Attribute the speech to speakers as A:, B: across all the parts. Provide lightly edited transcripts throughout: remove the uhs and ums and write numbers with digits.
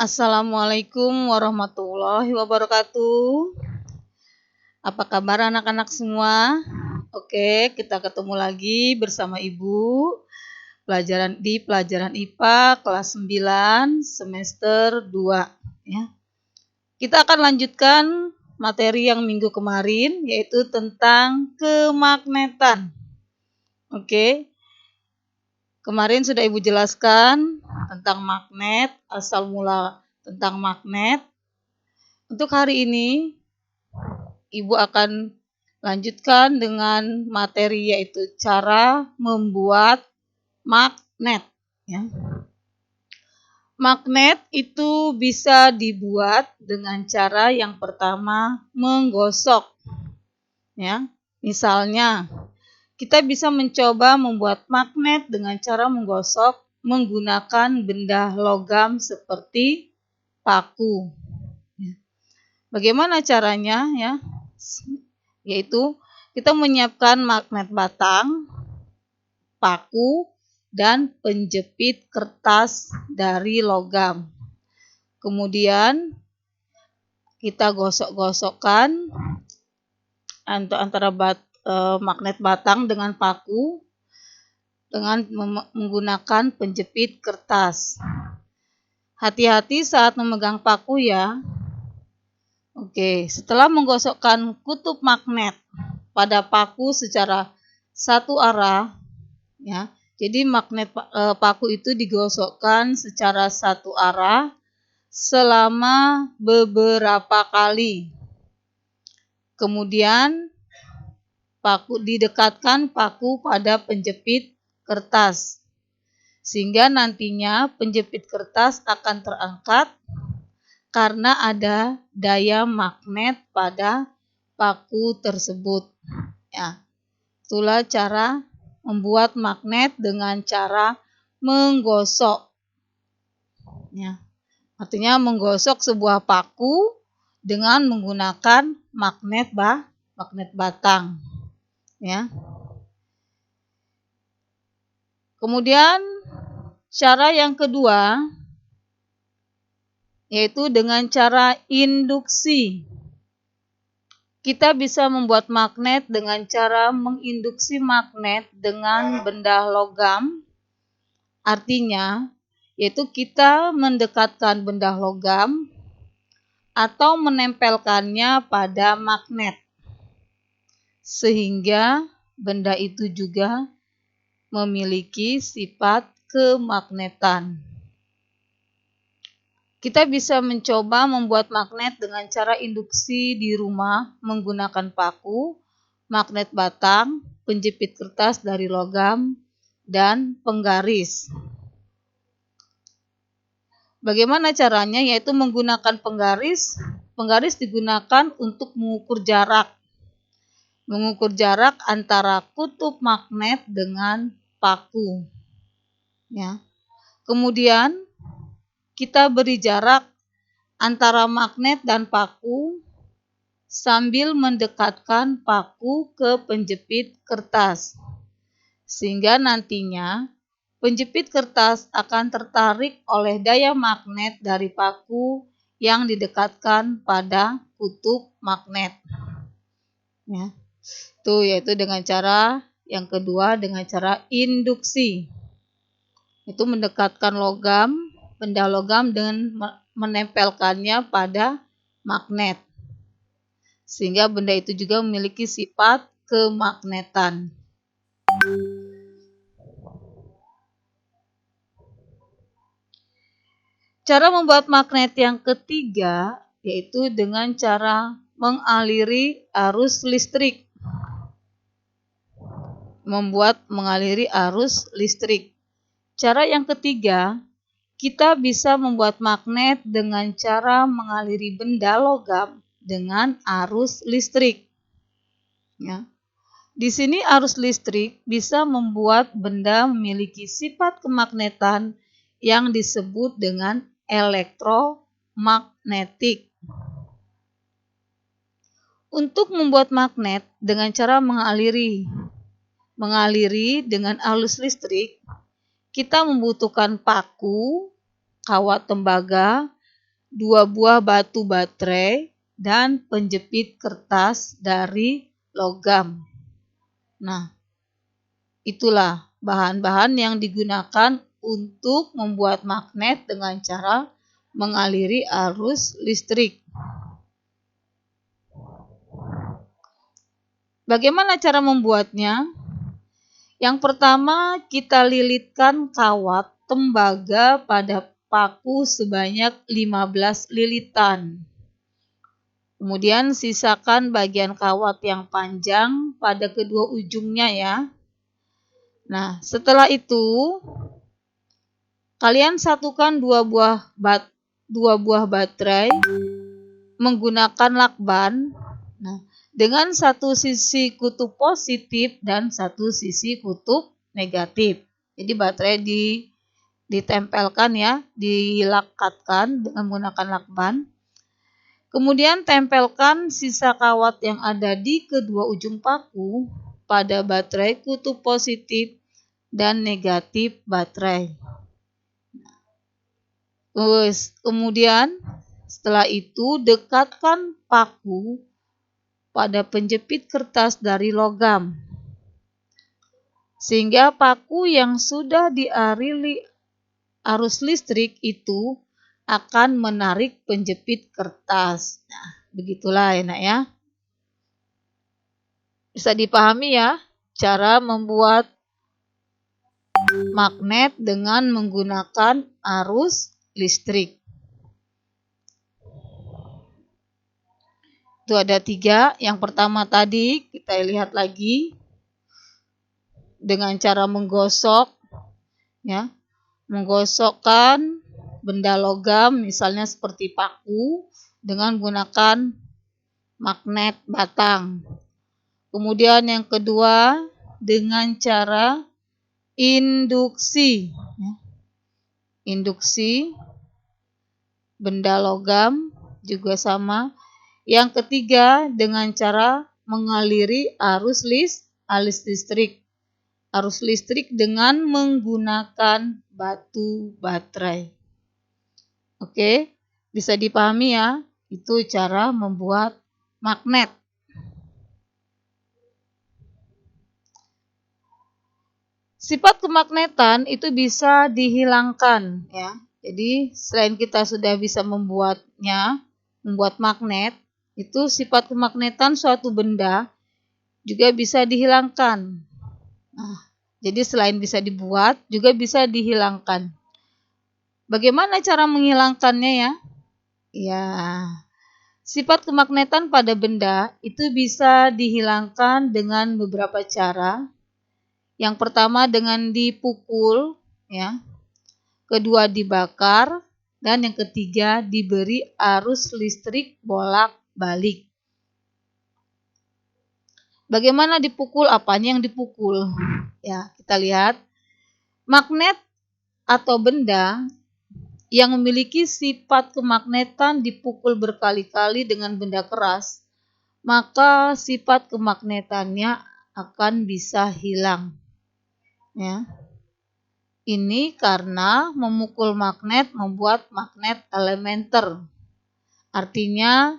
A: Assalamualaikum warahmatullahi wabarakatuh. Apa kabar anak-anak semua? Oke, kita ketemu lagi bersama Ibu di pelajaran IPA kelas 9 semester 2 ya. Kita akan lanjutkan materi yang minggu kemarin yaitu tentang kemagnetan. Oke. Kemarin sudah Ibu jelaskan tentang magnet, asal mula tentang magnet. Untuk hari ini, Ibu akan lanjutkan dengan materi yaitu cara membuat magnet. Ya. Magnet itu bisa dibuat dengan cara yang pertama menggosok. Ya. Misalnya, kita bisa mencoba membuat magnet dengan cara menggosok menggunakan benda logam seperti paku. Bagaimana caranya ya? Yaitu kita menyiapkan magnet batang, paku, dan penjepit kertas dari logam. Kemudian kita gosok-gosokkan antara magnet batang dengan paku dengan menggunakan penjepit kertas. Hati-hati saat memegang paku ya. Oke, setelah menggosokkan kutub magnet pada paku secara satu arah ya. Jadi paku itu digosokkan secara satu arah selama beberapa kali. Kemudian didekatkan paku pada penjepit kertas, sehingga nantinya penjepit kertas akan terangkat karena ada daya magnet pada paku tersebut. Ya, itulah cara membuat magnet dengan cara menggosok. Ya, artinya menggosok sebuah paku dengan menggunakan magnet batang. Ya. Kemudian cara yang kedua yaitu dengan cara induksi. Kita bisa membuat magnet dengan cara menginduksi magnet dengan benda logam. Artinya yaitu kita mendekatkan benda logam atau menempelkannya pada magnet, sehingga benda itu juga memiliki sifat kemagnetan. Kita bisa mencoba membuat magnet dengan cara induksi di rumah menggunakan paku, magnet batang, penjepit kertas dari logam, dan penggaris. Bagaimana caranya? Yaitu menggunakan penggaris. Penggaris digunakan untuk mengukur jarak. Mengukur jarak antara kutub magnet dengan paku. Ya. Kemudian kita beri jarak antara magnet dan paku sambil mendekatkan paku ke penjepit kertas, sehingga nantinya penjepit kertas akan tertarik oleh daya magnet dari paku yang didekatkan pada kutub magnet. Ya. Itu yaitu dengan cara yang kedua, dengan cara induksi. Itu mendekatkan benda logam dengan menempelkannya pada magnet, sehingga benda itu juga memiliki sifat kemagnetan. Cara membuat magnet yang ketiga yaitu dengan cara mengaliri arus listrik. Mengaliri arus listrik. Cara yang ketiga, kita bisa membuat magnet dengan cara mengaliri benda logam dengan arus listrik. Ya. Di sini arus listrik bisa membuat benda memiliki sifat kemagnetan yang disebut dengan elektromagnetik. Untuk membuat magnet dengan cara mengaliri dengan arus listrik, kita membutuhkan paku, kawat tembaga, 2 buah batu baterai, dan penjepit kertas dari logam. Nah, itulah bahan-bahan yang digunakan untuk membuat magnet dengan cara mengaliri arus listrik. Bagaimana cara membuatnya? Yang pertama, kita lilitkan kawat tembaga pada paku sebanyak 15 lilitan. Kemudian sisakan bagian kawat yang panjang pada kedua ujungnya ya. Nah, setelah itu kalian satukan dua buah baterai menggunakan lakban. Nah, dengan satu sisi kutub positif dan satu sisi kutub negatif. Jadi baterai ditempelkan ya, dilekatkan dengan menggunakan lakban. Kemudian tempelkan sisa kawat yang ada di kedua ujung paku pada baterai kutub positif dan negatif baterai. Kemudian setelah itu dekatkan paku pada penjepit kertas dari logam, sehingga paku yang sudah dialiri arus listrik itu akan menarik penjepit kertas. Nah, begitulah enak ya. Bisa dipahami ya cara membuat magnet dengan menggunakan arus listrik. Itu ada 3. Yang pertama tadi kita lihat lagi dengan cara menggosok ya. Menggosokkan benda logam misalnya seperti paku dengan menggunakan magnet batang. Kemudian yang kedua dengan cara induksi. Induksi benda logam juga sama. Yang ketiga dengan cara mengaliri arus listrik. Arus listrik dengan menggunakan batu baterai. Oke, bisa dipahami ya, itu cara membuat magnet. Sifat kemagnetan itu bisa dihilangkan ya. Jadi selain kita sudah bisa membuat magnet, itu sifat kemagnetan suatu benda juga bisa dihilangkan. Nah, jadi selain bisa dibuat, juga bisa dihilangkan. Bagaimana cara menghilangkannya ya? Ya, sifat kemagnetan pada benda itu bisa dihilangkan dengan beberapa cara. Yang pertama dengan dipukul, ya. Kedua dibakar, dan yang ketiga diberi arus listrik bolak-balik. Bagaimana dipukul? Apanya yang dipukul? Ya, kita lihat. Magnet atau benda yang memiliki sifat kemagnetan dipukul berkali-kali dengan benda keras, maka sifat kemagnetannya akan bisa hilang. Ya. Ini karena memukul magnet membuat magnet elementer. Artinya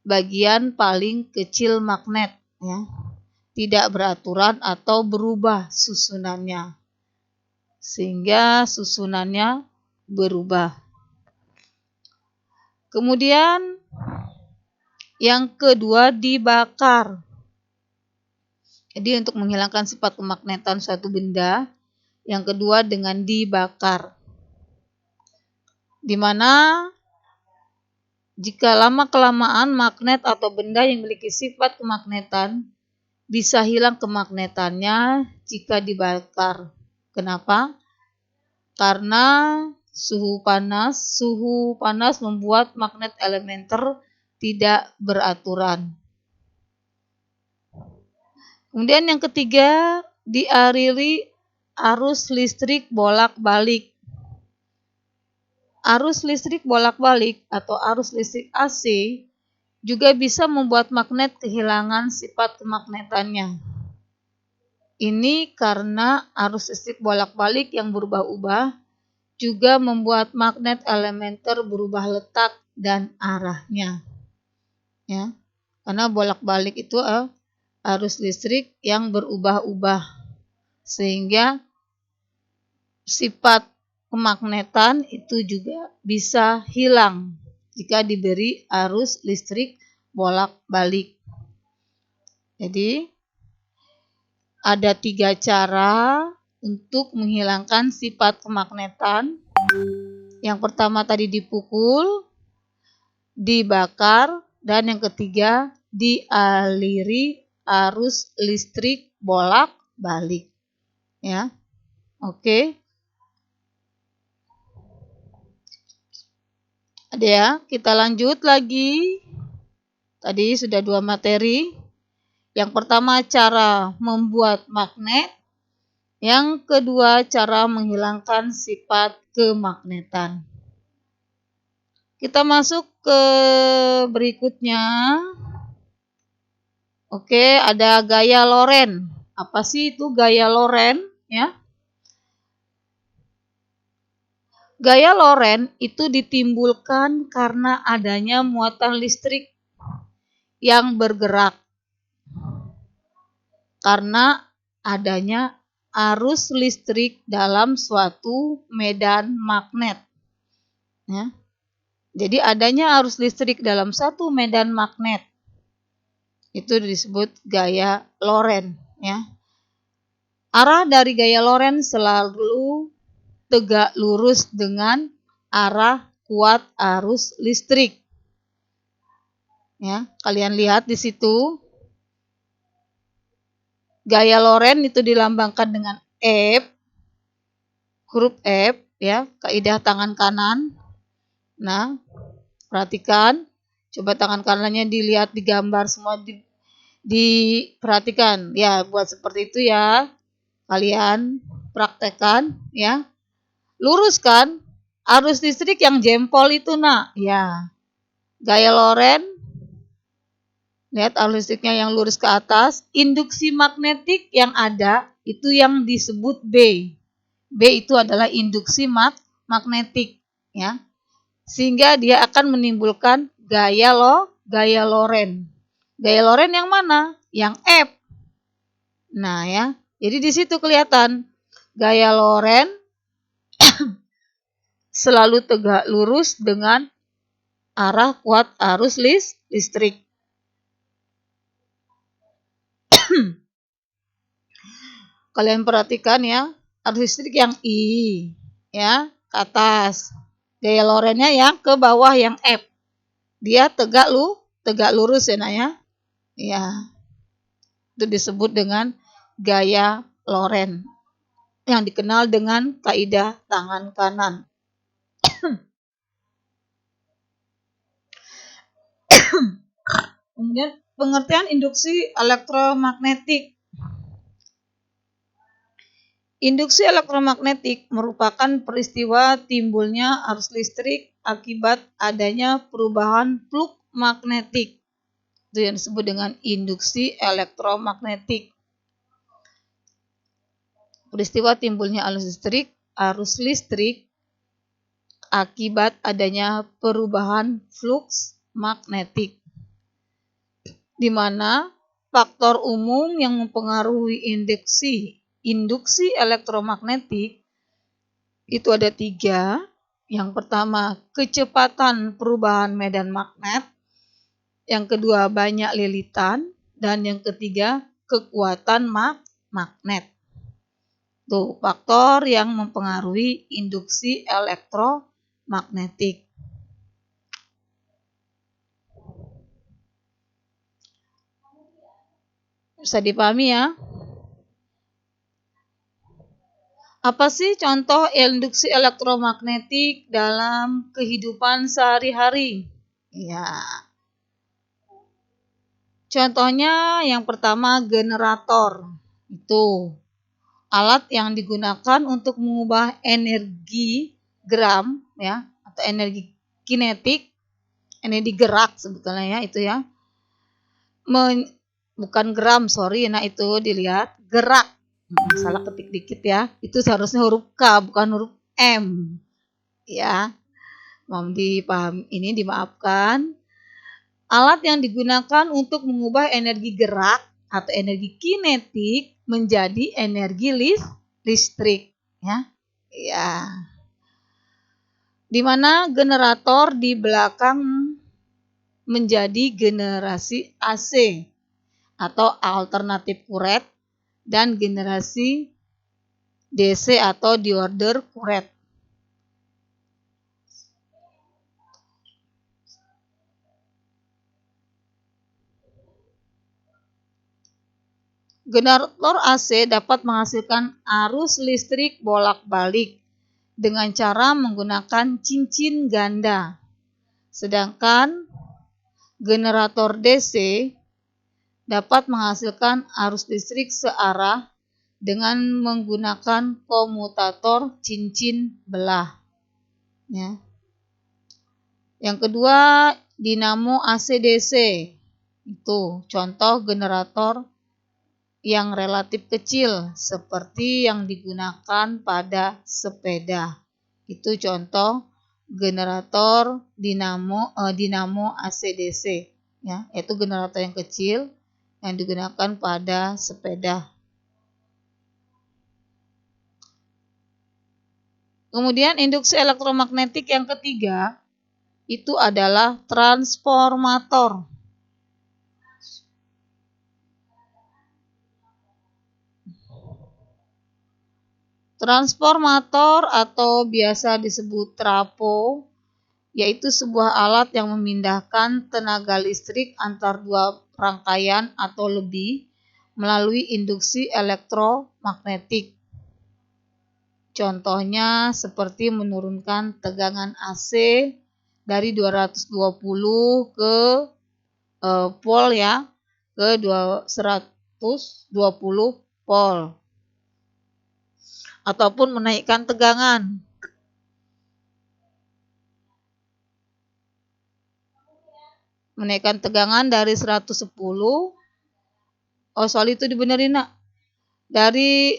A: bagian paling kecil magnet, ya. Tidak beraturan atau berubah susunannya. Sehingga susunannya berubah. Kemudian yang kedua dibakar. Jadi untuk menghilangkan sifat kemagnetan suatu benda, yang kedua dengan dibakar. Di mana jika lama-kelamaan magnet atau benda yang memiliki sifat kemagnetan bisa hilang kemagnetannya jika dibakar. Kenapa? Karena suhu panas membuat magnet elementer tidak beraturan. Kemudian yang ketiga, dialiri arus listrik bolak-balik. Arus listrik bolak-balik atau arus listrik AC juga bisa membuat magnet kehilangan sifat kemagnetannya. Ini karena arus listrik bolak-balik yang berubah-ubah juga membuat magnet elementer berubah letak dan arahnya. Ya. Karena bolak-balik itu arus listrik yang berubah-ubah sehingga sifat kemagnetan itu juga bisa hilang jika diberi arus listrik bolak-balik. Jadi ada 3 cara untuk menghilangkan sifat kemagnetan. Yang pertama tadi dipukul, dibakar, dan yang ketiga dialiri arus listrik bolak-balik. Ya. Oke. Ada ya, kita lanjut lagi. Tadi sudah 2 materi. Yang pertama cara membuat magnet. Yang kedua cara menghilangkan sifat kemagnetan. Kita masuk ke berikutnya. Oke, ada gaya Lorentz. Apa sih itu gaya Lorentz? Ya. Gaya Lorentz itu ditimbulkan karena adanya muatan listrik yang bergerak. Karena adanya arus listrik dalam suatu medan magnet. Ya. Jadi adanya arus listrik dalam satu medan magnet itu disebut gaya Lorentz. Ya. Arah dari gaya Lorentz selalu tegak lurus dengan arah kuat arus listrik. Ya, kalian lihat di situ. Gaya Lorentz itu dilambangkan dengan F, huruf F, ya, kaidah tangan kanan. Nah, perhatikan, coba tangan kanannya dilihat di gambar semua, diperhatikan, ya, buat seperti itu ya, kalian praktekkan, ya, luruskan arus listrik yang jempol itu, nak, ya, gaya Lorentz, lihat arus listriknya yang lurus ke atas, induksi magnetik yang ada itu yang disebut B. B itu adalah induksi magnetik, ya. Sehingga dia akan menimbulkan gaya Lorentz. Gaya Lorentz yang mana? Yang F. Nah, ya. Jadi di situ kelihatan gaya Lorentz selalu tegak lurus dengan arah kuat arus listrik. Kalian perhatikan ya, arus listrik yang I, ya, ke atas. Gaya Lorentz-nya yang ke bawah yang F. Dia tegak lurus ya, nak ya. Ya. Itu disebut dengan gaya Lorentz yang dikenal dengan kaidah tangan kanan. Kemudian pengertian induksi elektromagnetik. Induksi elektromagnetik merupakan peristiwa timbulnya arus listrik akibat adanya perubahan flux magnetik. Itu yang disebut dengan induksi elektromagnetik. Peristiwa timbulnya arus listrik akibat adanya perubahan flux magnetik. Di mana faktor umum yang mempengaruhi induksi elektromagnetik itu ada 3. Yang pertama, kecepatan perubahan medan magnet. Yang kedua, banyak lilitan. Dan yang ketiga, kekuatan magnet. Tuh, faktor yang mempengaruhi induksi elektromagnetik. Bisa dipahami ya? Apa sih contoh induksi elektromagnetik dalam kehidupan sehari-hari? Ya. Contohnya yang pertama generator. Itu alat yang digunakan untuk mengubah energi gram ya atau energi kinetik, energi gerak sebetulnya ya itu ya. Bukan gram, sorry. Nah, itu dilihat gerak. Salah ketik dikit ya. Itu seharusnya huruf K bukan huruf M. Ya, mohon dipahami, ini dimaafkan. Alat yang digunakan untuk mengubah energi gerak atau energi kinetik menjadi energi listrik, ya. Ya. Di mana generator di belakang menjadi generasi AC atau alternatif kuret dan generasi DC atau diorder kuret. Generator AC dapat menghasilkan arus listrik bolak-balik dengan cara menggunakan cincin ganda. Sedangkan generator DC dapat menghasilkan arus listrik searah dengan menggunakan komutator cincin belah. Ya. Yang kedua, dinamo AC/DC. Itu contoh generator yang relatif kecil seperti yang digunakan pada sepeda. Itu contoh generator dinamo AC/DC, ya, yaitu generator yang kecil yang digunakan pada sepeda. Kemudian induksi elektromagnetik yang ketiga itu adalah transformator. Transformator atau biasa disebut trafo yaitu sebuah alat yang memindahkan tenaga listrik antar dua rangkaian atau lebih melalui induksi elektromagnetik. Contohnya seperti menurunkan tegangan AC dari 220 ke volt ya ke 120 volt. Ataupun menaikkan tegangan. Menaikkan tegangan dari 110. Soal itu dibenerin, Nak. Dari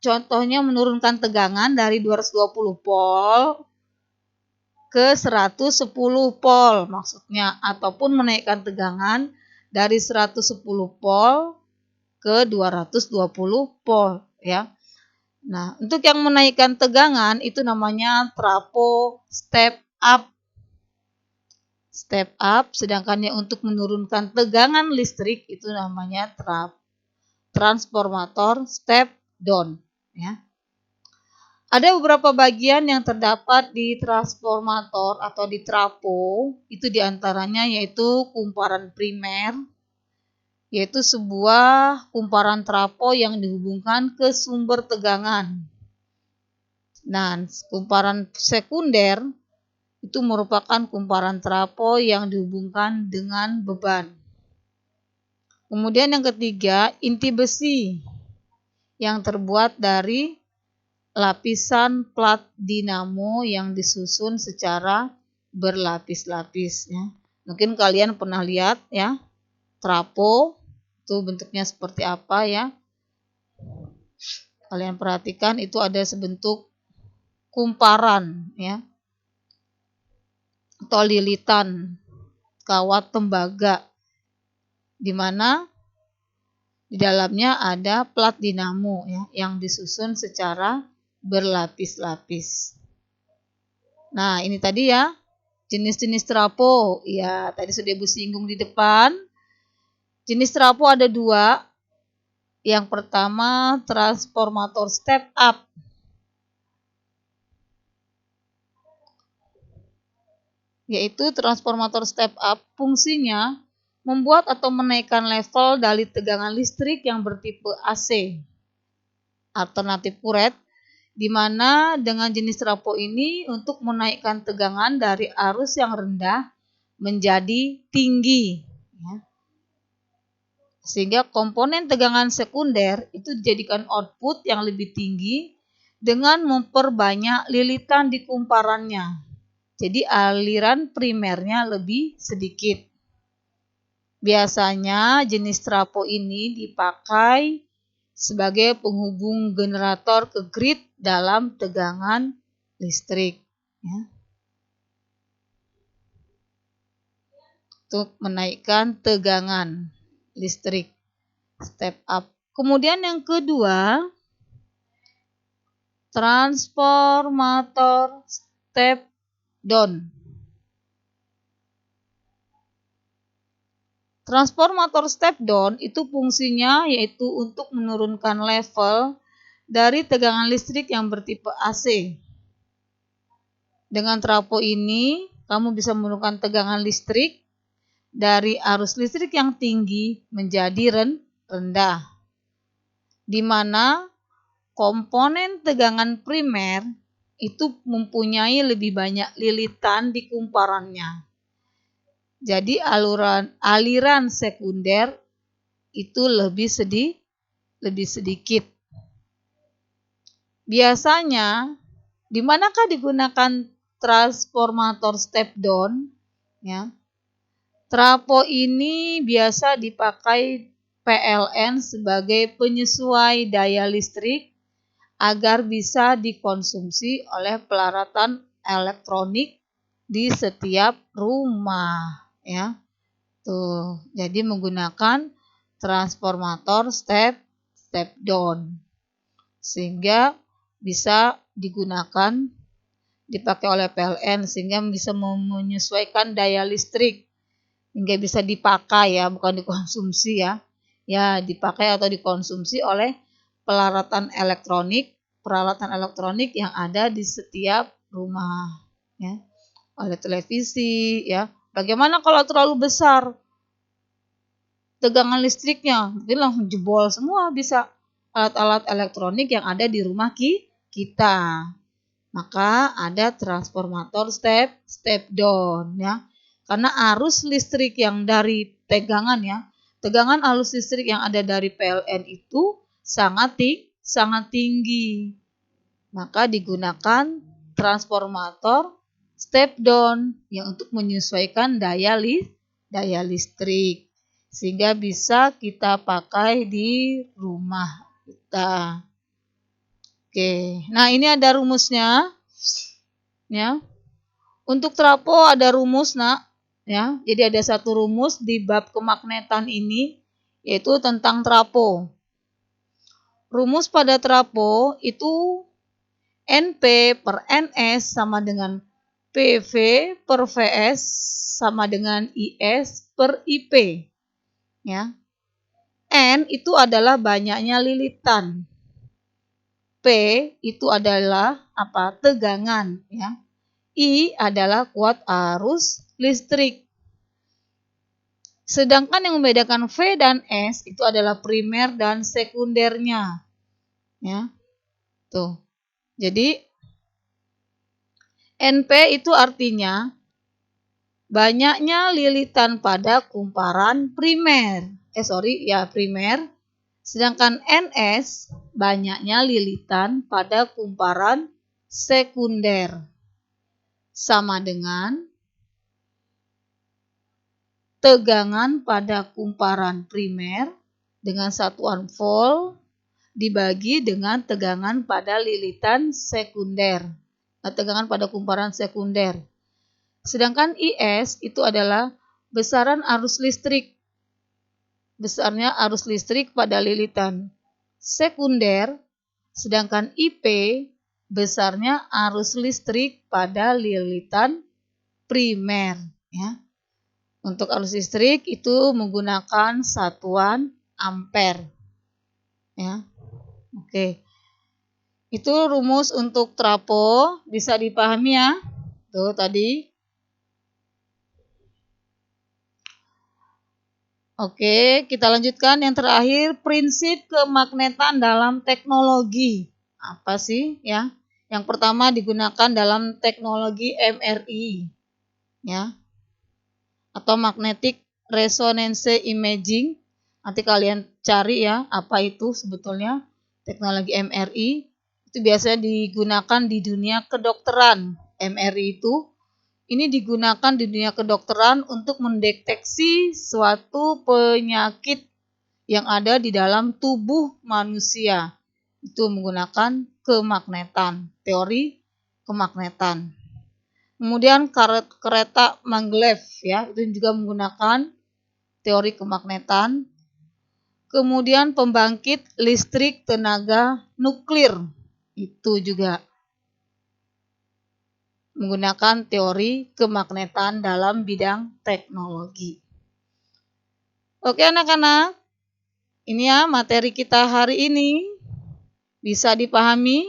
A: contohnya menurunkan tegangan dari 220 volt ke 110 volt maksudnya, ataupun menaikkan tegangan dari 110 volt ke 220 volt ya. Nah, untuk yang menaikkan tegangan itu namanya trafo step up. Step up, sedangkan yang untuk menurunkan tegangan listrik itu namanya transformator step down. Ya. Ada beberapa bagian yang terdapat di transformator atau di trafo, itu diantaranya yaitu kumparan primer, yaitu sebuah kumparan trafo yang dihubungkan ke sumber tegangan. Nah, kumparan sekunder itu merupakan kumparan trafo yang dihubungkan dengan beban. Kemudian yang ketiga, inti besi yang terbuat dari lapisan plat dinamo yang disusun secara berlapis-lapis. Ya. Mungkin kalian pernah lihat ya, trafo itu bentuknya seperti apa ya. Kalian perhatikan itu ada sebentuk kumparan ya. Atau lilitan kawat tembaga di mana di dalamnya ada plat dinamo ya yang disusun secara berlapis-lapis. Nah, ini tadi ya jenis-jenis trafo. Ya, tadi sudah Ibu singgung di depan. Jenis trafo ada dua. Yang pertama transformator step up. Yaitu transformator step up fungsinya membuat atau menaikkan level dari tegangan listrik yang bertipe AC alternatif kuret, di mana dengan jenis trafo ini untuk menaikkan tegangan dari arus yang rendah menjadi tinggi. Ya. Sehingga komponen tegangan sekunder itu dijadikan output yang lebih tinggi dengan memperbanyak lilitan di kumparannya. Jadi aliran primernya lebih sedikit. Biasanya jenis trafo ini dipakai sebagai penghubung generator ke grid dalam tegangan listrik. ya, untuk menaikkan tegangan listrik, step up. Kemudian yang kedua, transformator step down. Transformator step down itu fungsinya yaitu untuk menurunkan level dari tegangan listrik yang bertipe AC. Dengan trafo ini, kamu bisa menurunkan tegangan listrik dari arus listrik yang tinggi menjadi rendah, di mana komponen tegangan primer itu mempunyai lebih banyak lilitan di kumparannya. Jadi aliran sekunder itu lebih sedikit. Biasanya, di manakah digunakan transformator step down? Ya. Trafo ini biasa dipakai PLN sebagai penyesuai daya listrik agar bisa dikonsumsi oleh peralatan elektronik di setiap rumah, ya. Tuh, jadi menggunakan transformator step down sehingga bisa dipakai oleh PLN sehingga bisa menyesuaikan daya listrik hingga bisa dipakai, ya, bukan dikonsumsi, ya. Ya, dipakai atau dikonsumsi oleh peralatan elektronik yang ada di setiap rumah, ya. Oleh televisi, ya. Bagaimana kalau terlalu besar tegangan listriknya? Mungkin langsung jebol semua bisa alat-alat elektronik yang ada di rumah kita. Maka ada transformator step down, ya. Karena arus listrik yang dari tegangan arus listrik yang ada dari PLN itu sangat tinggi. Maka digunakan transformator step down yang untuk menyesuaikan daya listrik sehingga bisa kita pakai di rumah kita. Oke, nah ini ada rumusnya, ya. Untuk trafo ada rumus, nak, ya. Jadi ada satu rumus di bab kemagnetan ini, yaitu tentang trafo. Rumus pada trafo itu NP per NS sama dengan PV per VS sama dengan IS per IP, ya. N itu adalah banyaknya lilitan. P itu adalah apa? Tegangan, ya. I adalah kuat arus listrik. Sedangkan yang membedakan V dan S itu adalah primer dan sekundernya. Ya. Tuh. Jadi NP itu artinya banyaknya lilitan pada kumparan primer. Primer. Sedangkan NS banyaknya lilitan pada kumparan sekunder. Sama dengan tegangan pada kumparan primer dengan satuan volt dibagi dengan tegangan pada lilitan sekunder. Nah, tegangan pada kumparan sekunder. Sedangkan IS itu adalah besaran arus listrik. Besarnya arus listrik pada lilitan sekunder, sedangkan IP besarnya arus listrik pada lilitan primer, ya. Untuk arus listrik itu menggunakan satuan ampere, ya. Oke. Itu rumus untuk trafo, bisa dipahami, ya. Tuh tadi. Oke, kita lanjutkan yang terakhir, prinsip kemagnetan dalam teknologi. Apa sih, ya? Yang pertama digunakan dalam teknologi MRI, ya. Atau magnetic resonance imaging. Nanti kalian cari, ya, apa itu sebetulnya teknologi MRI. Itu biasanya digunakan di dunia kedokteran. MRI itu ini digunakan di dunia kedokteran untuk mendeteksi suatu penyakit yang ada di dalam tubuh manusia. Itu menggunakan kemagnetan, teori kemagnetan. Kemudian kereta maglev ya, itu juga menggunakan teori kemagnetan. Kemudian pembangkit listrik tenaga nuklir, itu juga menggunakan teori kemagnetan dalam bidang teknologi. Oke anak-anak, ini ya materi kita hari ini. Bisa dipahami?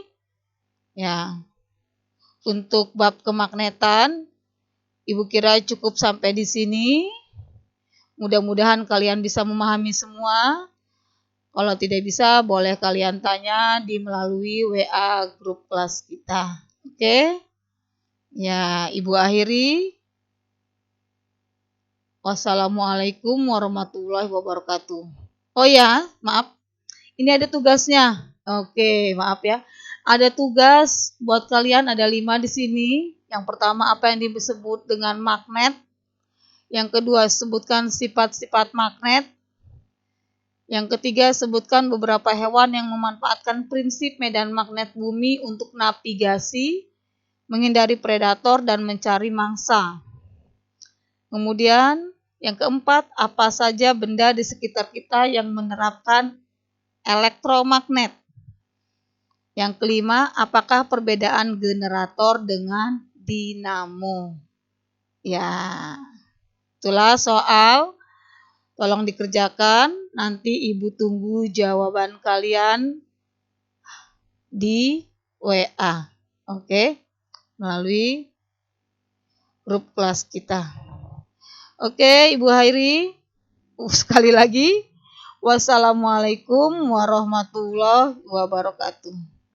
A: Ya. Untuk bab kemagnetan, Ibu kira cukup sampai di sini. Mudah-mudahan kalian bisa memahami semua. Kalau tidak bisa, boleh kalian tanya melalui WA grup kelas kita. Oke? Ya, Ibu akhiri. Wassalamualaikum warahmatullahi wabarakatuh. Oh ya, maaf. Ini ada tugasnya. Oke, maaf ya. Ada tugas buat kalian, ada 5 di sini. Yang pertama, apa yang disebut dengan magnet. Yang kedua, sebutkan sifat-sifat magnet. Yang ketiga, sebutkan beberapa hewan yang memanfaatkan prinsip medan magnet bumi untuk navigasi, menghindari predator, dan mencari mangsa. Kemudian, yang keempat, apa saja benda di sekitar kita yang menerapkan elektromagnet. Yang kelima, apakah perbedaan generator dengan dinamo? Ya, itulah soal. Tolong dikerjakan. Nanti Ibu tunggu jawaban kalian di WA. Oke, melalui grup kelas kita. Oke, Ibu Hairi. Sekali lagi, wassalamualaikum warahmatullahi wabarakatuh.